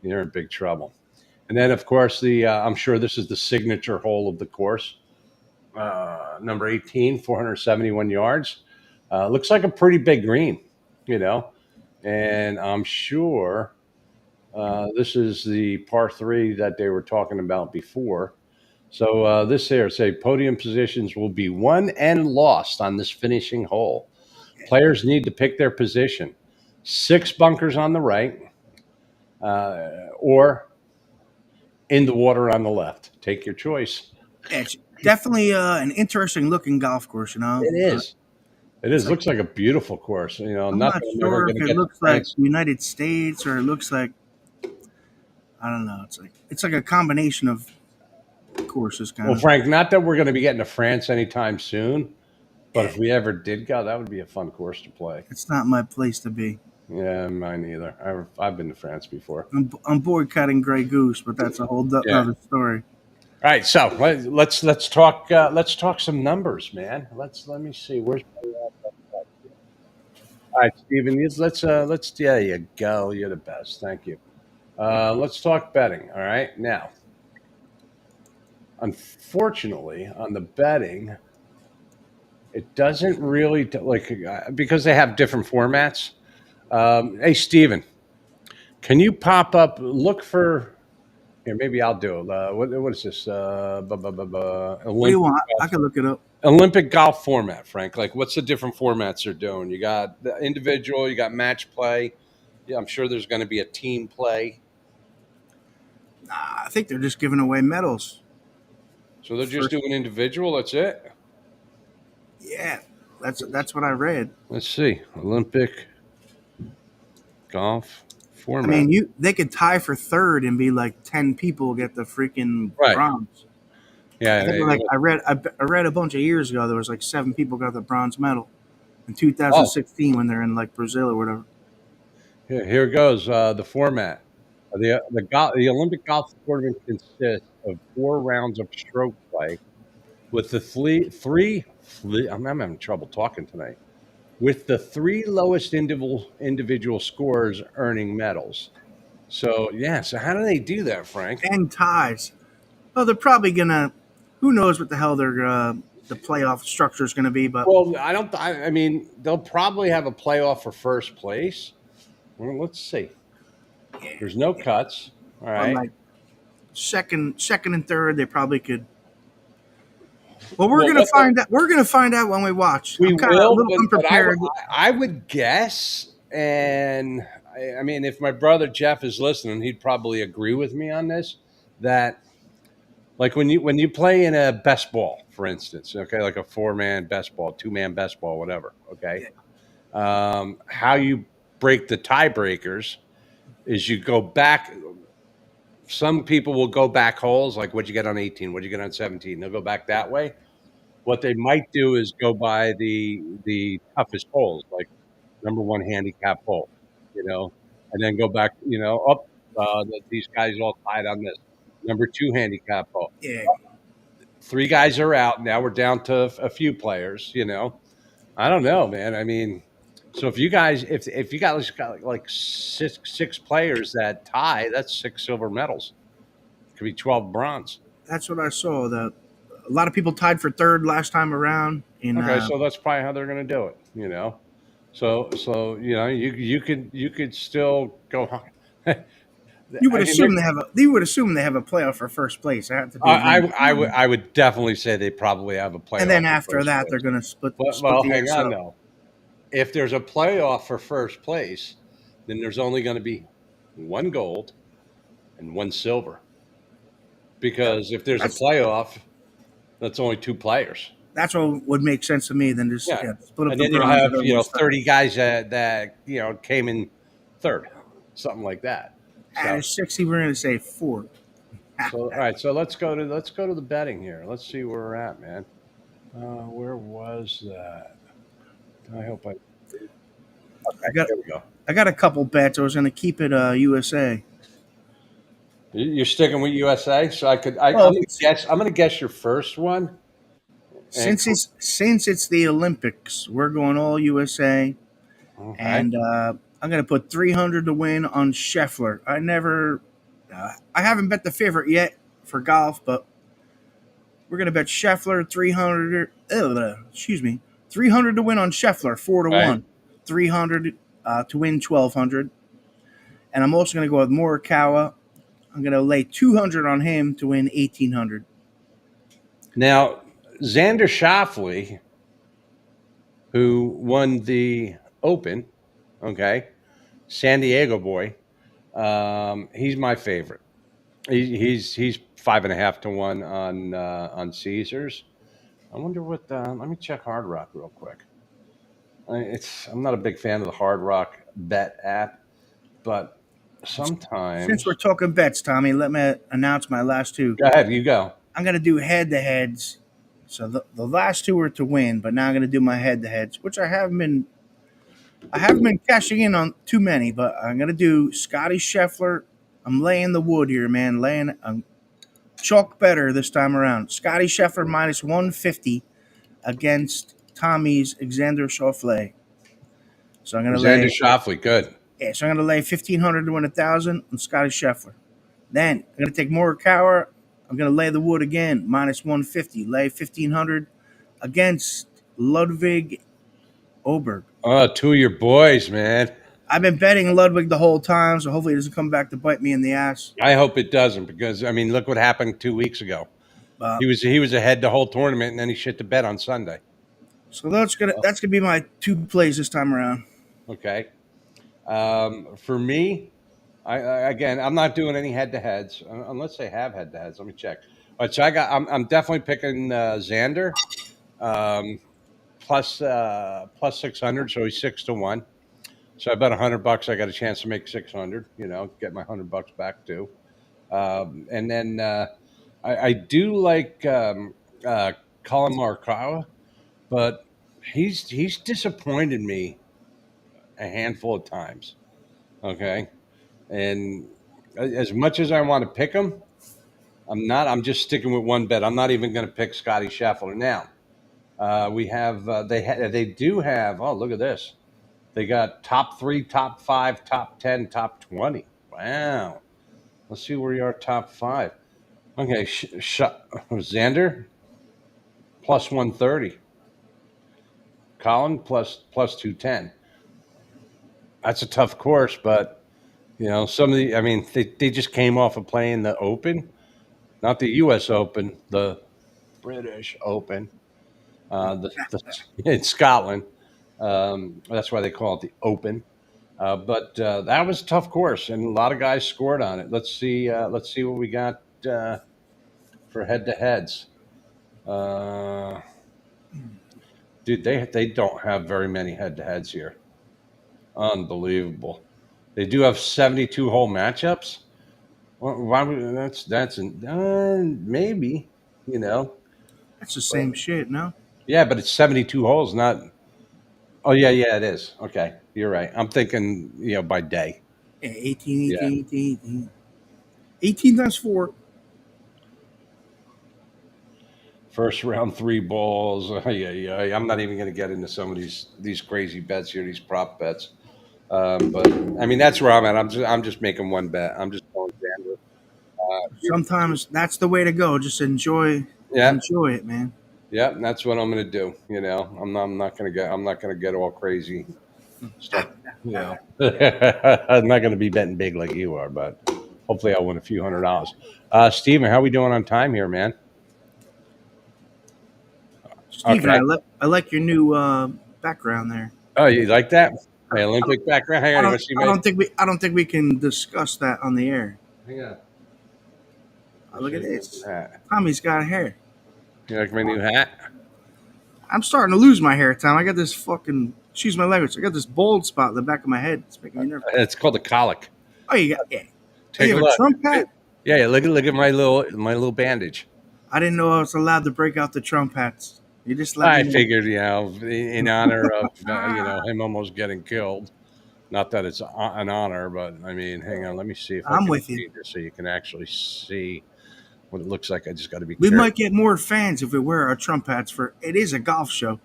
you're in big trouble. And then, of course, I'm sure this is the signature hole of the course. Number 18, 471 yards. Looks like a pretty big green, and I'm sure this is the par 3 that they were talking about before. So this here, say podium positions will be won and lost on this finishing hole. Players need to pick their position. 6 bunkers on the right, or in the water on the left. Take your choice. It's definitely an interesting looking golf course, It is. It is. Looks like a beautiful course. You know, I'm not not that I'm ever sure going if to it get to looks like France. United States or it looks like, I don't know. It's like a combination of courses, kind Well, of. Frank, not that we're going to be getting to France anytime soon, but if we ever did go, that would be a fun course to play. It's not my place to be. Yeah, mine either. I've been to France before. I'm boycotting Grey Goose, but that's a whole Yeah. other story. All right, so let's talk some numbers, man. Let me see. Where's my all right, Steven, let's there you go. You're the best. Thank you. Let's talk betting. All right. Now, unfortunately, on the betting, it doesn't really because they have different formats. Hey, Steven, can you pop up? Look for here. Maybe I'll do it. What is this? What do you Olympic want? I can look it up. Olympic golf format, Frank. Like, what's the different formats they're doing? You got the individual, you got match play. Yeah, I'm sure there's going to be a team play. I think they're just giving away medals. So they're just First, doing individual. That's it. yeah, that's what I read. Let's see. Olympic golf I format. mean, they could tie for third and be like 10 people get the freaking Right. bronze. Yeah. I think like I read a bunch of years ago there was like 7 people got the bronze medal in 2016 when they're in like Brazil or whatever. Here goes the format. The Olympic golf tournament consists of 4 rounds of stroke play, with the I'm having trouble talking tonight. With the 3 lowest individual scores earning medals. So yeah, so how do they do that, Frank? And ties. Oh, they're probably gonna. Who knows what the hell the playoff structure is gonna be? But Well, I don't. I mean, they'll probably have a playoff for first place. Well, let's see. There's no cuts. All but right. like second and third, they probably could. Well, we're gonna find out. We're gonna find out when we watch. We I'm kind of a will, little but unprepared. I would guess, and I mean, if my brother Jeff is listening, he'd probably agree with me on this. That like when you play in a best ball, for instance, okay, like a 4-man best ball, 2-man best ball, whatever. Okay, how you break the tiebreakers is you go back. Some people will go back holes, like what'd you get on 18, what'd you get on 17. They'll go back that way. What they might do is go by the toughest holes, like number 1 handicap hole, and then go back, up. These guys all tied on this number 2 handicap hole. Yeah, 3 guys are out. Now we're down to a few players. I don't know, man. I mean, so if you guys, if you guys got like six players that tie, that's 6 silver medals. It could be 12 bronze. that's what I saw. A lot of people tied for third last time around. Okay, so that's probably how they're going to do it. So you could still go. You would assume they have a. You would assume they have a playoff for first place. It had to be. I would definitely say they probably have a playoff. And then after that, they're going to split. Well, the hang on though. If there's a playoff for first place, then there's only going to be 1 gold and 1 silver. Because if there's a playoff, that's only 2 players. That's what would make sense to me. Than just split up. And then you'll have 30 guys that came in third, something like that. So, 60, we're going to say 4. So all right, so let's go to the betting here. Let's see where we're at, man. Where was that? I hope I. Okay, I got a couple bets. I was going to keep it USA. You're sticking with USA, so I'm going to guess your first one. Since it's the Olympics, we're going all USA, and I'm going to put 300 to win on Scheffler. I haven't bet the favorite yet for golf, but we're going to bet Scheffler 300. 300 to win on Scheffler, 4-1, 300 to win 1,200, and I'm also going to go with Morikawa. I'm going to lay 200 on him to win 1,800. Now, Xander Schauffele, who won the Open, okay, San Diego boy, he's my favorite. He's 5.5 to 1 on Caesars. I wonder what. Let me check Hard Rock real quick. I'm not a big fan of the Hard Rock Bet app, but Since we're sometimes. talking bets, Tommy, let me announce my last two. Go ahead, you go. I'm going to do head to heads. So the last two were to win, but now I'm going to do my head to heads, which I haven't been cashing in on too many, but I'm going to do Scotty Scheffler. I'm laying the wood here, man. Laying chalk better this time around. Scotty Scheffler minus 150 against Tommy's Xander Schauffele. So I'm going to Xander lay Schauffele, good. Yeah, so I'm going to lay 1,500 to win 1,000 on Scotty Scheffler. Then I'm going to take Morikawa. I'm going to lay the wood again, minus 150. Lay 1,500 against Ludwig Oberg. Oh, two of your boys, man. I've been betting Ludwig the whole time, so hopefully it doesn't come back to bite me in the ass. I hope it doesn't, because I mean, look what happened 2 weeks ago. Uh, He was ahead the whole tournament, and then he shit the bed on Sunday. so that's gonna be my two plays this time around. Okay. For me, again, I'm not doing any head to heads unless they have head to heads. Let me check. All right, so I'm definitely picking Xander, plus 600, so he's 6 to 1. So I bet $100 I got a chance to make 600. Get my $100 back too. And then I do like Colin Morikawa, but he's disappointed me a handful of times. Okay, and as much as I want to pick him, I'm not. I'm just sticking with one bet. I'm not even going to pick Scotty Scheffler now. We have they do have. Oh, look at this. They got top 3, top 5, top 10, top 20. Wow. Let's see where you are. Top 5. Okay, Xander plus 130. Colin plus 210. That's a tough course, but some of the. I mean, they just came off of playing the Open, not the U.S. Open, the British Open, the in Scotland. That's why they call it the Open. But that was a tough course, and a lot of guys scored on it. Let's see. Let's see what we got for head to heads. Dude, they don't have very many head to heads here. Unbelievable. They do have 72 hole matchups. Why would maybe you know. That's the But, same shit, no? yeah, but it's 72 holes, not. Oh yeah, it is. Okay, you're right. I'm thinking by day. Yeah, 18, Yeah. 18, 18, 18. 18 times 4. First round 3 balls. Yeah. I'm not even going to get into some of these crazy bets here, these prop bets. But I mean, that's where I'm at. I'm just making one bet. I'm just going Xander. Sometimes that's the way to go. Just Yeah, enjoy it, man. yeah. That's what I'm going to do. I'm not going to get all crazy. Start. I'm not going to be betting big like you are, but hopefully I'll win a few $100. Steven, how we doing on time here, man? Steven, Okay. I like your new background there. Oh, you like that? My Olympic background. Hang on, you want to see my? I don't think we can discuss that on the air. Hang on. Oh, look at this. Hat. Tommy's got hair. You like my new hat? I'm starting to lose my hair, Tom. I got this fucking, excuse my language, I got this bald spot in the back of my head. It's making me nervous. It's called a colic. Oh, you got, yeah. Take You a have a look. Trump hat? Yeah. Look at my little bandage. I didn't know I was allowed to break out the Trump hats. You just let I me know. figured, in honor of him almost getting killed. Not that it's an honor, but I mean, hang on. Let me see if I I'm can with you. see this so you can actually see what it looks like. I just got to be We careful. might get more fans if we wear our Trump hats for it is a golf show.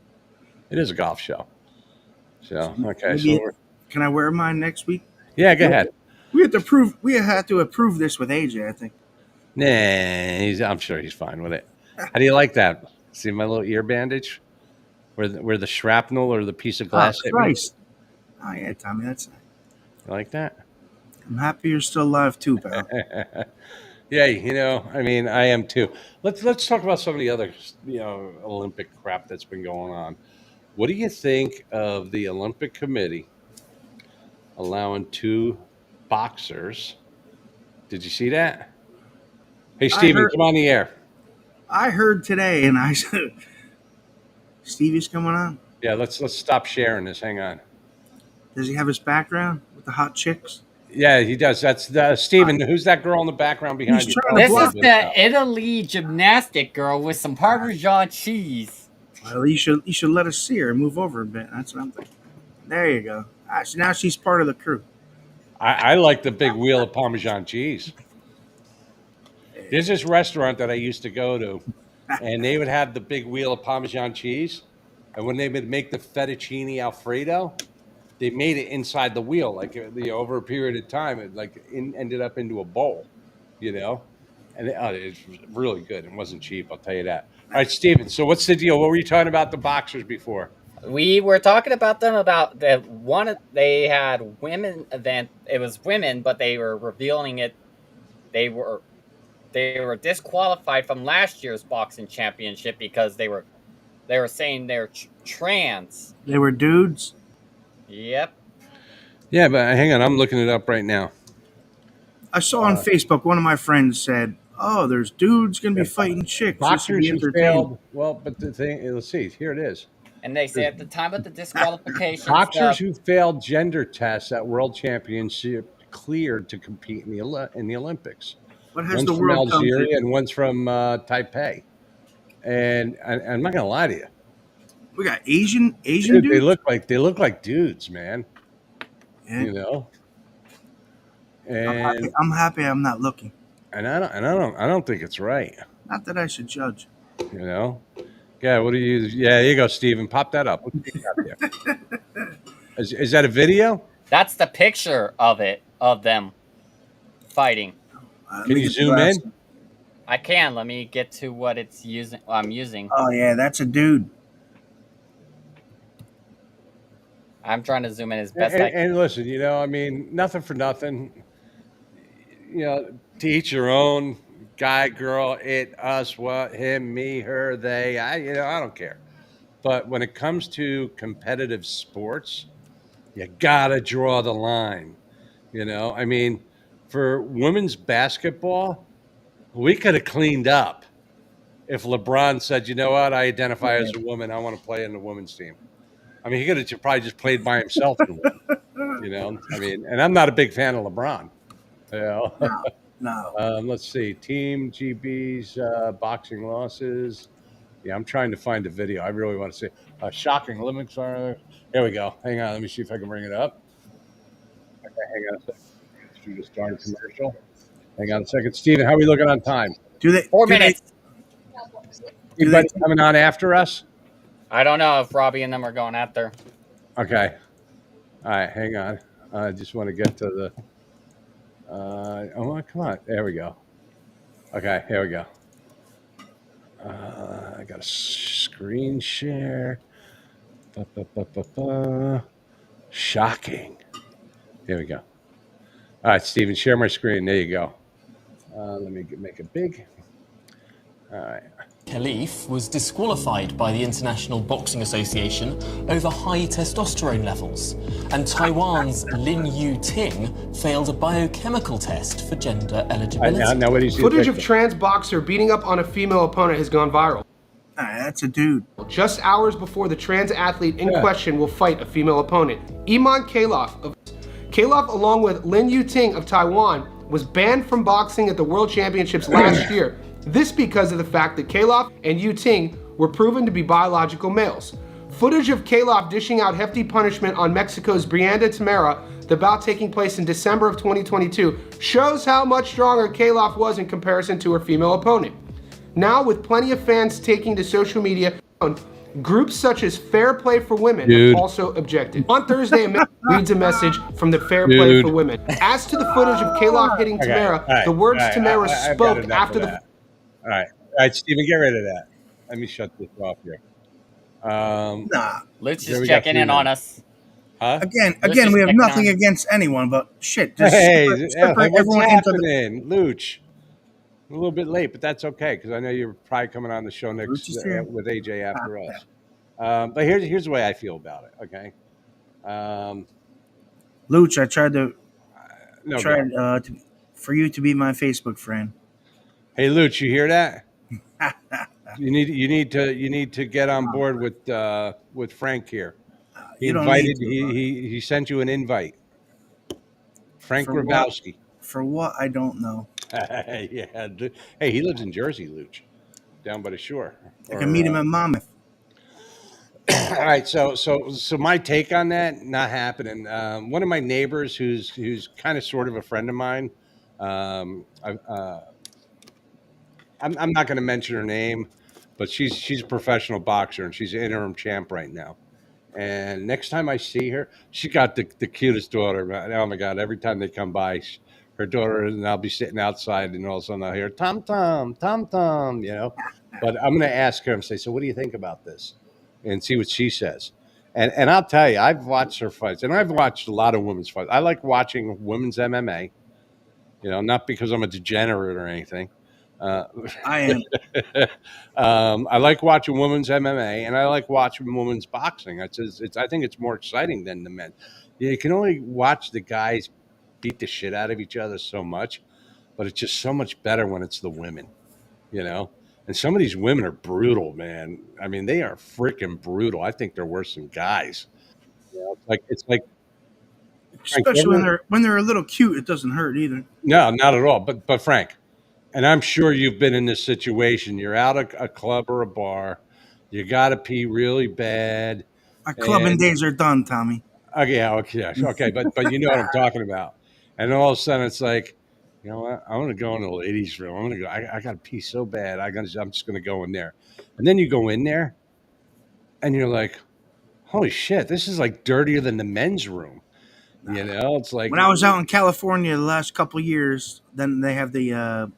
It is a golf show. So okay, Maybe can I wear mine next week? yeah, go ahead. We have to approve this with AJ, I think. Nah, I'm sure he's fine with it. How do you like that? See my little ear bandage, where the shrapnel or the piece of glass hit me? Christ. Oh yeah, Tommy, that's You like that? I'm happy you're still alive too, pal. Yeah, I mean, I am too. Let's talk about some of the other, Olympic crap that's been going on. What do you think of the Olympic Committee allowing 2 boxers? Did you see that? Hey, Steven, come on the air. I heard today, and I said, Stevie's coming on. Yeah, let's stop sharing this. Hang on. Does he have his background with the hot chicks? Yeah, he does. That's Steven. Who's that girl in the background behind He's you? trying to This block is the Italy gymnastic girl with some Parmesan cheese. Well, you should let us see her and move over a bit. That's what I'm thinking. There you go. So now she's part of the crew. I like the big wheel of Parmesan cheese. There's this restaurant that I used to go to, and they would have the big wheel of Parmesan cheese. And when they would make the fettuccine Alfredo, they made it inside the wheel. Like over a period of time, it ended up into a bowl, And it's really good. It wasn't cheap, I'll tell you that. All right, Steven. So what's the deal? What were you talking about the boxers before? We were talking about them about the one they had women event. It was women, but they were revealing it. They were disqualified from last year's boxing championship because they were saying they're trans. They were dudes. Yep. Yeah, but hang on, I'm looking it up right now. I saw on Facebook one of my friends said, "Oh, there's dudes gonna be fighting chicks. This should Boxers be who entertaining." failed. Well, but the thing, let's see. Here it is. And they say at the time of the disqualification, Boxers who failed gender tests at World Championship cleared to compete in the Olympics. What has One's the from world come Algeria to? and one's from Taipei. And I'm not gonna lie to you. We got Asian Dude, dudes. they look like dudes, man. Yeah. You know. And I'm happy I'm not looking. and I don't think it's right. Not that I should judge. You know. Yeah. What do you? Yeah. There you go, Steven. Pop that up. What do you got there? Is that a video? That's the picture of them fighting. Can you zoom in? I can. Let me get to what I'm using. Oh yeah, that's a dude. I'm trying to zoom in as best I can. And listen, I mean, nothing for nothing. To each your own. Guy, girl, it, us, what, him, me, her, they. I don't care. But when it comes to competitive sports, you gotta draw the line. I mean, for women's basketball, we could have cleaned up if LeBron said, "You know what? I identify as a woman. I want to play in the women's team." I mean, he could have probably just played by himself. I mean, and I'm not a big fan of LeBron. No. Let's see. Team GB's boxing losses. Yeah, I'm trying to find a video. I really want to see. Shocking Olympics are. Here we go. Hang on. Let me see if I can bring it up. Okay, hang on a second. Shoot this darn commercial. Hang on a second. Steven, how are we looking on time? 4 minutes. Anybody coming on after us? I don't know if Robbie and them are going after. Okay. All right, hang on. I just want to get to the. Come on. There we go. Okay, here we go. I got a screen share. Shocking. Here we go. All right, Steven, share my screen. There you go. Let me make it big. All right. Khalif was disqualified by the International Boxing Association over high testosterone levels, and Taiwan's Lin Yu Ting failed a biochemical test for gender eligibility. Now what do you see? Footage of trans boxer beating up on a female opponent has gone viral. That's a dude. Just hours before the trans athlete in question will fight a female opponent, Iman Khalif, along with Lin Yu Ting of Taiwan, was banned from boxing at the World Championships last year. This because of the fact that Khalif and Yu Ting were proven to be biological males. Footage of Khalif dishing out hefty punishment on Mexico's Brianda Tamara, the bout taking place in December of 2022, shows how much stronger Khalif was in comparison to her female opponent. Now, with plenty of fans taking to social media, groups such as Fair Play for Women have also objected. On Thursday, reads a message from the Fair Play for Women. As to the footage of Khalif hitting Tamara, the words Tamara spoke after the... All right, Steven, get rid of that. Let me shut this off here. Luke's just checking in on us. Huh? Again, we have nothing against anyone, but shit. Just what's everyone happening? Luch, a little bit late, but that's okay because I know you're probably coming on the show next with AJ after us. But here's the way I feel about it. Okay. Luch, I tried for you to be my Facebook friend. Hey, Luch, you hear that? You need to get on board with Frank here. He You don't need invited. to. He sent you an invite. Frank For what? Grabowski. For what? I don't know. Yeah. Hey, he lives in Jersey, Luch, down by the shore. I can meet him at Monmouth. All right. So my take on that, not happening. One of my neighbors, who's kind of sort of a friend of mine. I'm not going to mention her name, but she's a professional boxer and she's an interim champ right now. And next time I see her, she got the cutest daughter. Man. Oh my God! Every time they come by, her daughter and I'll be sitting outside, and all of a sudden I'll hear Tom Tom Tom Tom. But I'm going to ask her and say, so what do you think about this? And see what she says. And I'll tell you, I've watched her fights, and I've watched a lot of women's fights. I like watching women's MMA. Not because I'm a degenerate or anything. I am. I like watching women's MMA, and I like watching women's boxing. I think it's more exciting than the men. You can only watch the guys beat the shit out of each other so much, but it's just so much better when it's the women. And some of these women are brutal, man. I mean, they are freaking brutal. I think they're worse than guys. It's like Frank, Especially when they're a little cute, it doesn't hurt either. no, not at all. But Frank, and I'm sure you've been in this situation. You're out at a club or a bar. You got to pee really bad. Our clubbing days are done, Tommy. Okay. But you know what I'm talking about. And all of a sudden, it's like, you know what? I'm going to go in the ladies' room. I'm going to go. I got to pee so bad. I'm just going to go in there. And then you go in there, and you're like, holy shit, this is like dirtier than the men's room. It's like When I was out in California the last couple of years, then they have the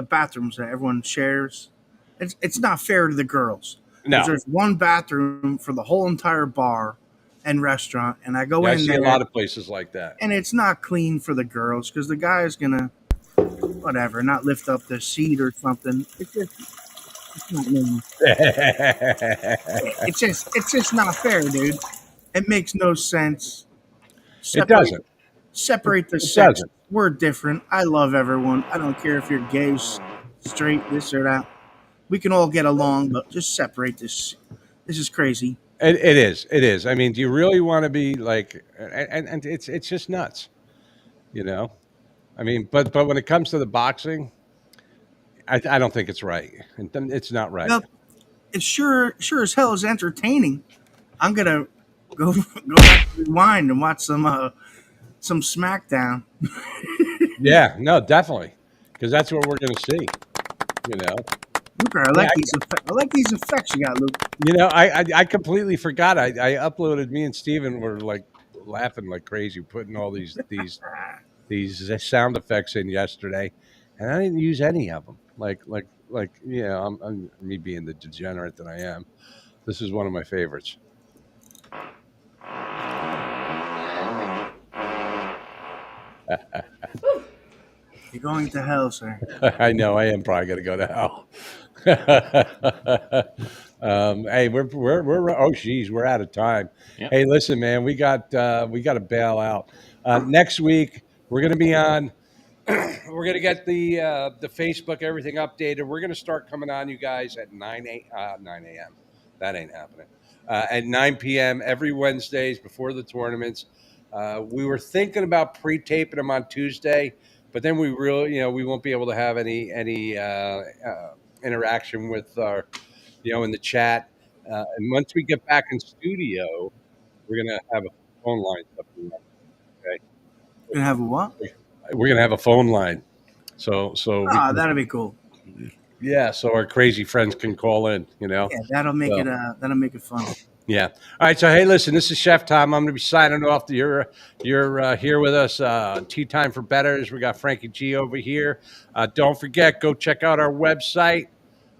bathrooms that everyone shares. It's not fair to the girls. no. There's one bathroom for the whole entire bar and restaurant, and I go I in see there, a lot of places like that. and it's not clean for the girls because the guy's gonna whatever, not lift up the seat or something. It's not normal. It's just not fair, dude. It makes no sense. It doesn't. Separate the It sex. doesn't. We're different. I love everyone. I don't care if you're gay, straight, this or that. We can all get along, but just separate this. This is crazy. It is. It is. I mean, do you really want to be like? And it's just nuts. I mean, but when it comes to the boxing, I don't think it's right. It's not right. Well, it sure as hell is entertaining. I'm gonna go back to rewind and watch some SmackDown. Yeah. No, definitely, because that's what we're going to see. Luke, I like these. I like these effects you got, Luke. I completely forgot. I uploaded. Me and Steven were like laughing like crazy, putting all these sound effects in yesterday, and I didn't use any of them. I'm me being the degenerate that I am. This is one of my favorites. You're going to hell, sir. I know I am probably going to go to hell. Hey, we're oh geez, we're out of time. Yep. Hey, listen, man, we got to bail out. Next week we're going to be on. We're going to get the Facebook everything updated. We're going to start coming on you guys at 9 a.m. That ain't happening. At 9 p.m. every Wednesdays before the tournaments. We were thinking about pre-taping them on Tuesday, but then we really, we won't be able to have any interaction with our, in the chat. And once we get back in studio, we're gonna have a phone line. Okay. You're gonna have a what? We're gonna have a phone line. So that'll be cool. Yeah, so our crazy friends can call in. Yeah, that'll make it fun. Yeah. All right. So hey, listen, this is Chef Thom. I'm going to be signing off. You're here with us. Tea Time for Betters. We got Frankie G over here. Don't forget, go check out our website,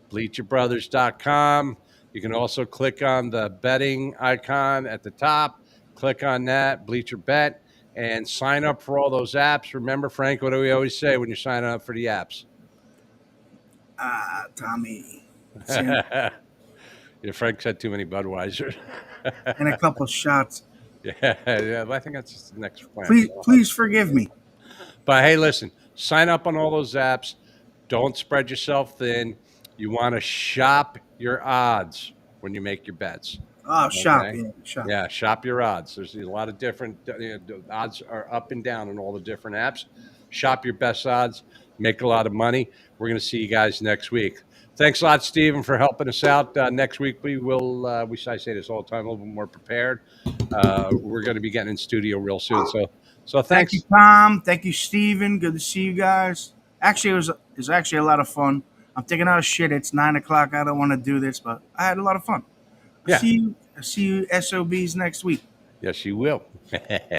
bleacherbrothers.com. You can also click on the betting icon at the top. Click on that, Bleacher Bet, and sign up for all those apps. Remember, Frank, what do we always say when you're signing up for the apps? Tommy. Yeah, Frank said too many Budweiser. And a couple shots. Yeah, I think that's the next plan. Please forgive me. But hey, listen, sign up on all those apps. Don't spread yourself thin. You want to shop your odds when you make your bets. Oh, shop, Okay? yeah, shop. Yeah, shop your odds. There's a lot of different odds are up and down on all the different apps. Shop your best odds, make a lot of money. We're going to see you guys next week. Thanks a lot, Stephen, for helping us out. Next week we will. I say this all the time, a little bit more prepared. We're going to be getting in studio real soon. So Thank thanks. you, Thom. Thank you, Stephen. Good to see you guys. Actually, it was actually a lot of fun. I'm thinking, oh shit, it's 9:00. I don't want to do this, but I had a lot of fun. Yeah. I see you SOBs next week. Yes, you will.